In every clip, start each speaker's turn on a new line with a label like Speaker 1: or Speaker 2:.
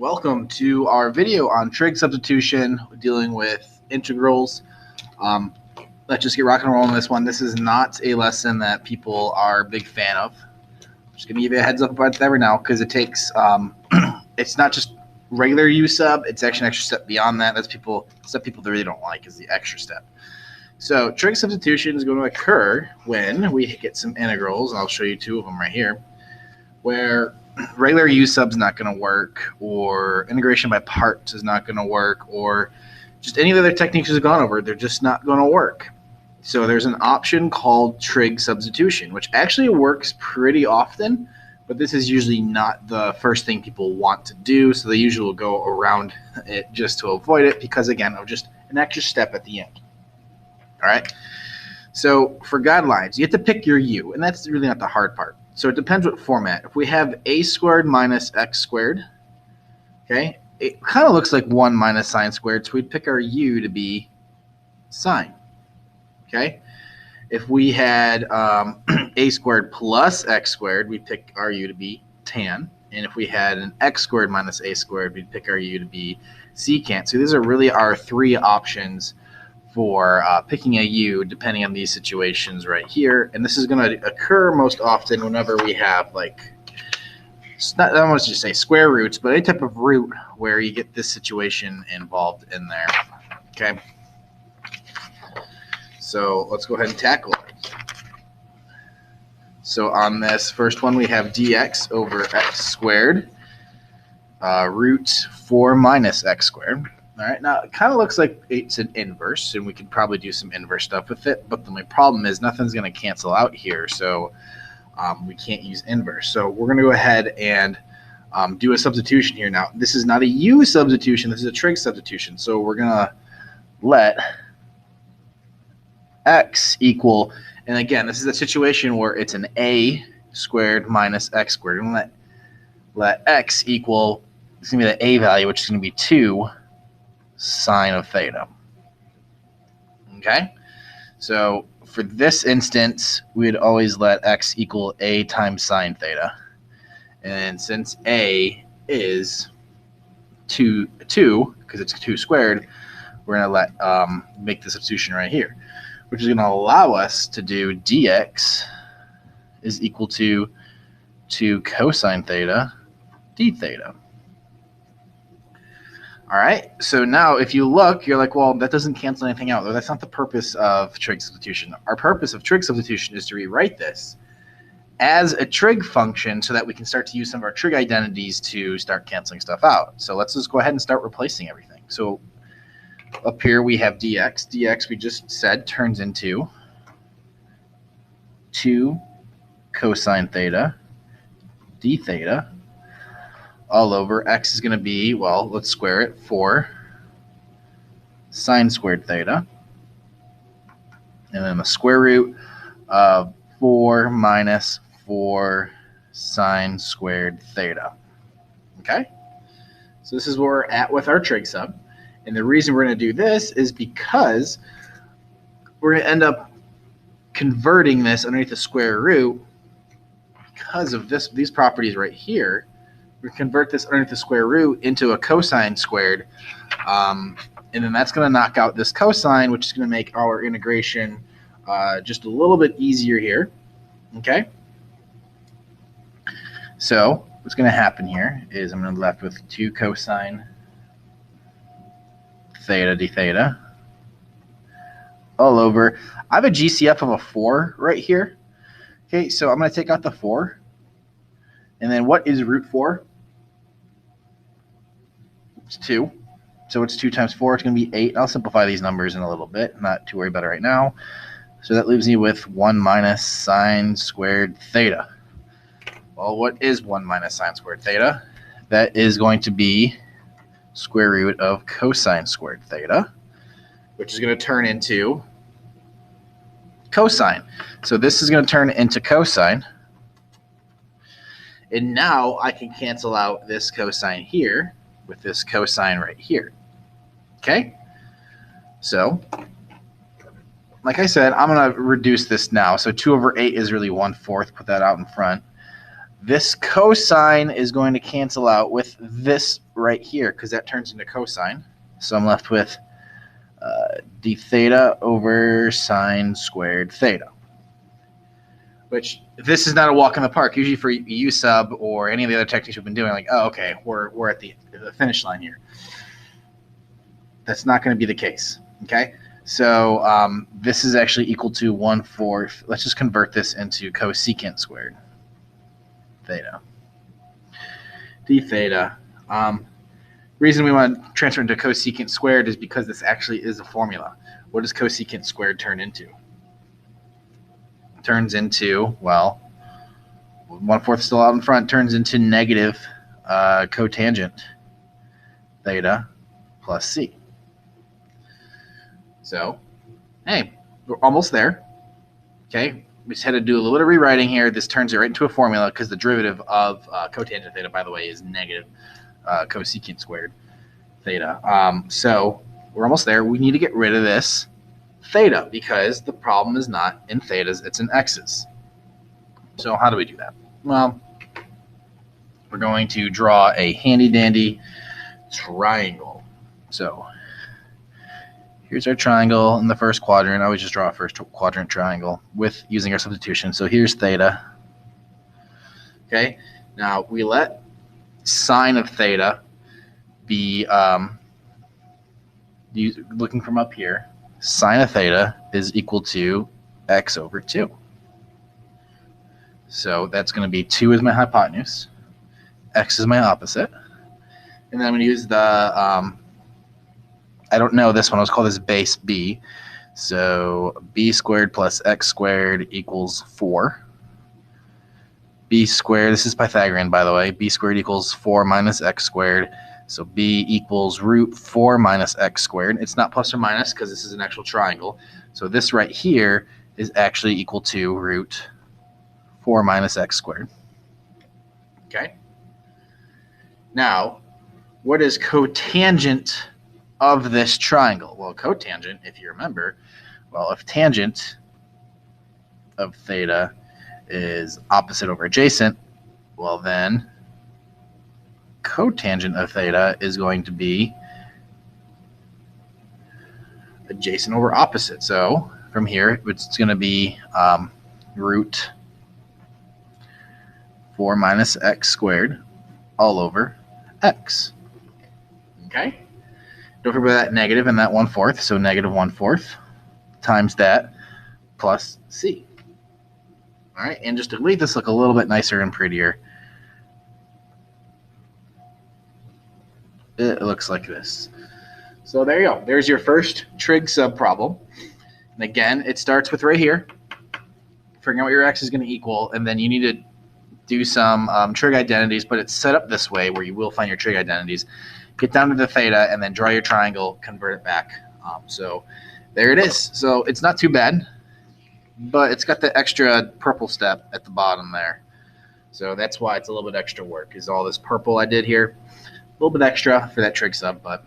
Speaker 1: Welcome to our video on trig substitution, dealing with integrals. Let's just get rock and roll on this one. This is not a lesson that people are a big fan of. I'm just going to give you a heads up about that right now because it takes, it's not just regular U sub, it's actually an extra step beyond that. That's stuff people really don't like is the extra step. So trig substitution is going to occur when we get some integrals, and I'll show you two of them right here, where regular U sub is not going to work, or integration by parts is not going to work, or just any of the other techniques we've gone over, they're just not going to work. So there's an option called trig substitution, which actually works pretty often, but this is usually not the first thing people want to do, so they usually will go around it just to avoid it because, again, of just an extra step at the end. All right? So for guidelines, you have to pick your U, and that's really not the hard part. So it depends what format. If we have a squared minus x squared, okay, it kind of looks like 1 minus sine squared, so we'd pick our u to be sine. Okay, if we had a squared plus x squared, we'd pick our u to be tan. And if we had an x squared minus a squared, we'd pick our u to be secant. So these are really our three options for picking a u depending on these situations right here. And this is going to occur most often whenever we have, like, I don't want to just say square roots, but any type of root where you get this situation involved in there. Okay, so let's go ahead and tackle it. So on this first one, we have dx over x squared, root 4 minus x squared. All right, now it kind of looks like it's an inverse, and we could probably do some inverse stuff with it, but the only problem is nothing's going to cancel out here, so we can't use inverse. So we're going to go ahead and do a substitution here. Now, this is not a U substitution, this is a trig substitution, so we're going to let x equal, and again, this is a situation where it's an a squared minus x squared. We're going to let x equal, it's going to be the a value, which is going to be 2 sine of theta. Okay, so for this instance, we'd always let x equal a times sine theta, and since a is 2 because it's 2 squared, we're going to let make the substitution right here, which is going to allow us to do dx is equal to 2 cosine theta d theta. All right, so now if you look, you're like, well, that doesn't cancel anything out. That's not the purpose of trig substitution. Our purpose of trig substitution is to rewrite this as a trig function so that we can start to use some of our trig identities to start canceling stuff out. So let's just go ahead and start replacing everything. So up here we have dx. dx, we just said, turns into 2 cosine theta d theta all over x is going to be, well, let's square it, 4 sine squared theta, and then the square root of 4 minus 4 sine squared theta. Okay, so this is where we're at with our trig sub, and the reason we're going to do this is because we're going to end up converting this underneath the square root because of these properties right here. We convert this underneath the square root into a cosine squared, and then that's going to knock out this cosine, which is going to make our integration just a little bit easier here. Okay, so what's going to happen here is I'm going to be left with 2 cosine theta d theta all over. I have a GCF of a 4 right here. Okay, so I'm going to take out the 4, and then what is root 4? It's 2. So it's 2 times 4. It's going to be 8. I'll simplify these numbers in a little bit. Not too worried about it right now. So that leaves me with 1 minus sine squared theta. Well, what is 1 minus sine squared theta? That is going to be square root of cosine squared theta, which is going to turn into cosine. So this is going to turn into cosine. And now I can cancel out this cosine here with this cosine right here. Okay, so like I said, I'm going to reduce this now. So 2 over 8 is really 1/4. Put that out in front. This cosine is going to cancel out with this right here because that turns into cosine. So I'm left with d theta over sine squared theta. Which, this is not a walk in the park. Usually for U sub or any of the other techniques we've been doing, like, oh, okay, we're at the finish line here. That's not going to be the case, okay? So this is actually equal to 1/4. Let's just convert this into cosecant squared theta. D theta. Reason we want to transfer into cosecant squared is because this actually is a formula. What does cosecant squared turn into? It turns into, well, 1/4 still out in front, turns into negative cotangent theta plus c. So, hey, we're almost there. Okay, we just had to do a little bit of rewriting here. This turns it right into a formula because the derivative of cotangent theta, by the way, is negative cosecant squared theta. So we're almost there. We need to get rid of this theta because the problem is not in thetas, it's in x's. So how do we do that? Well, we're going to draw a handy-dandy triangle. So here's our triangle in the first quadrant. I always just draw a first quadrant triangle with using our substitution. So here's theta. Okay, now we let sine of theta be, looking from up here, sine of theta is equal to x over 2. So that's going to be 2 is my hypotenuse, x is my opposite, and then I'm going to use the, I don't know this one, let's call this base b. So b squared plus x squared equals 4. B squared, this is Pythagorean by the way, b squared equals 4 minus x squared. So b equals root 4 minus x squared. It's not plus or minus because this is an actual triangle. So this right here is actually equal to root 4 minus x squared. Okay. Now, what is cotangent of this triangle? Well, cotangent, if you remember, well, if tangent of theta is opposite over adjacent, well then cotangent of theta is going to be adjacent over opposite. So from here, it's going to be root 4 minus x squared all over x. Okay? Don't forget that negative and that 1/4, so negative 1/4 times that plus c. All right, and just to make this look a little bit nicer and prettier, it looks like this. So there you go. There's your first trig sub problem. And again, it starts with right here, figuring out what your x is going to equal, and then you need to do some trig identities, but it's set up this way where you will find your trig identities. Get down to the theta, and then draw your triangle, convert it back. So there it is. So it's not too bad, but it's got the extra purple step at the bottom there. So that's why it's a little bit extra work, is all this purple I did here. A little bit extra for that trig sub, but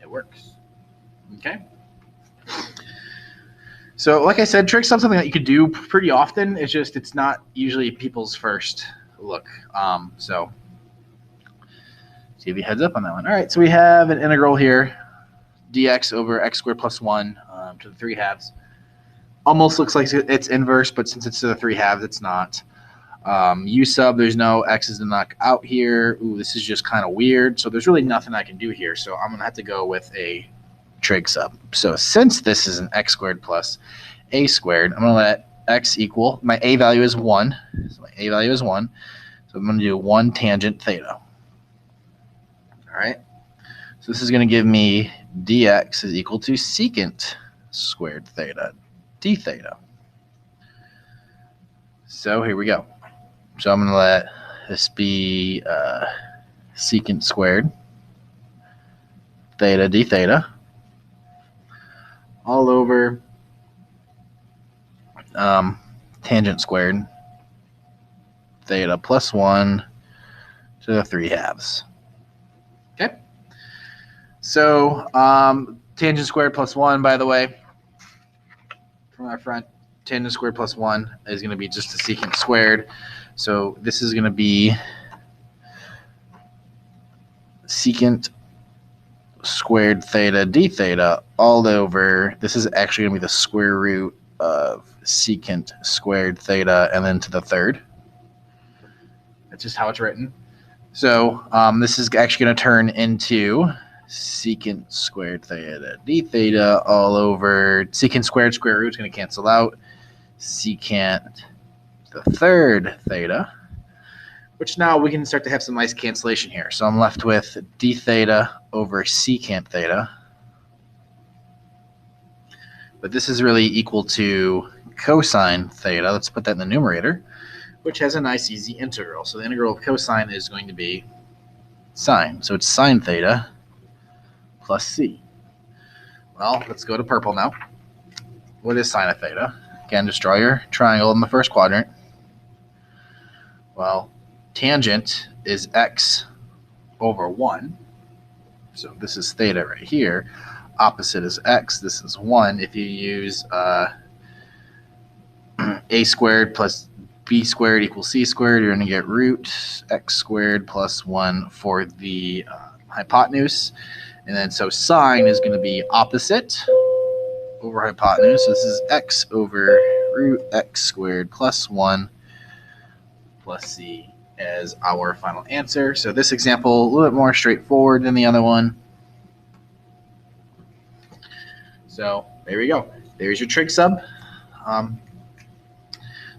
Speaker 1: it works. Okay. So like I said, trig sub is something that you could do pretty often. It's just it's not usually people's first look. So give you a heads up on that one. All right, so we have an integral here, dx over x squared plus 1 to the 3/2. Almost looks like it's inverse, but since it's to the 3/2, it's not. U sub, there's no x's to knock out here. Ooh, this is just kind of weird. So there's really nothing I can do here. So I'm going to have to go with a trig sub. So since this is an x squared plus a squared, I'm going to let x equal, my a value is 1. So my a value is 1. So I'm going to do 1 tangent theta. All right. So this is going to give me dx is equal to secant squared theta, d theta. So here we go. So I'm going to let this be secant squared theta d theta all over tangent squared theta plus 1 to the 3/2. Okay. So tangent squared plus 1, by the way, from our front, tangent squared plus 1 is going to be just a secant squared. So this is going to be secant squared theta d theta all over, this is actually going to be the square root of secant squared theta and then to the third. That's just how it's written. So this is actually going to turn into secant squared theta d theta all over secant squared square root is going to cancel out secant the third theta, which now we can start to have some nice cancellation here. So I'm left with d theta over secant theta. But this is really equal to cosine theta. Let's put that in the numerator, which has a nice easy integral. So the integral of cosine is going to be sine. So it's sine theta plus c. Well, let's go to purple now. What is sine of theta? Again, just draw your triangle in the first quadrant. Well, tangent is x over 1. So this is theta right here. Opposite is x. This is 1. If you use a squared plus b squared equals c squared, you're going to get root x squared plus 1 for the hypotenuse. And then so sine is going to be opposite over hypotenuse. So this is x over root x squared plus 1 plus c as our final answer. So this example a little bit more straightforward than the other one. So there we go. There's your trig sub.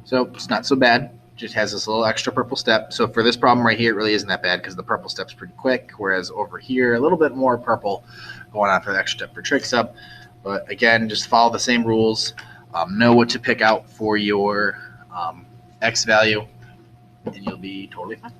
Speaker 1: So it's not so bad. Just has this little extra purple step. So for this problem right here, it really isn't that bad because the purple step's pretty quick, whereas over here, a little bit more purple going on for the extra step for trig sub. But again, just follow the same rules. Know what to pick out for your x value, and you'll be totally fine.